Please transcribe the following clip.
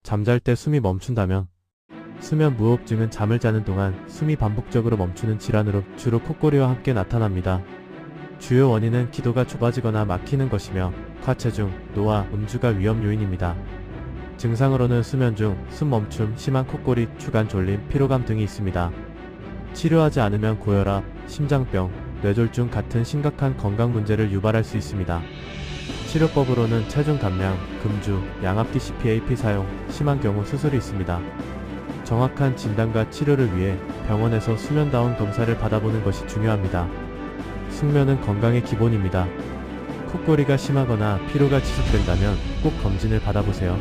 잠잘 때 숨이 멈춘다면 수면 무호흡증은 잠을 자는 동안 숨이 반복적으로 멈추는 질환으로 주로 콧고리와 함께 나타납니다. 주요 원인은 기도가 좁아지거나 막히는 것이며 과체중, 노화, 음주가 위험 요인입니다. 증상으로는 수면 중 숨 멈춤, 심한 콧고리, 주간 졸림, 피로감 등이 있습니다. 치료하지 않으면 고혈압, 심장병, 뇌졸중 같은 심각한 건강 문제를 유발할 수 있습니다. 치료법으로는 체중 감량, 금주, 양압 DCPAP 사용, 심한 경우 수술이 있습니다. 정확한 진단과 치료를 위해 병원에서 수면다운 검사를 받아보는 것이 중요합니다. 숙면은 건강의 기본입니다. 콧고리가 심하거나 피로가 지속된다면 꼭 검진을 받아보세요.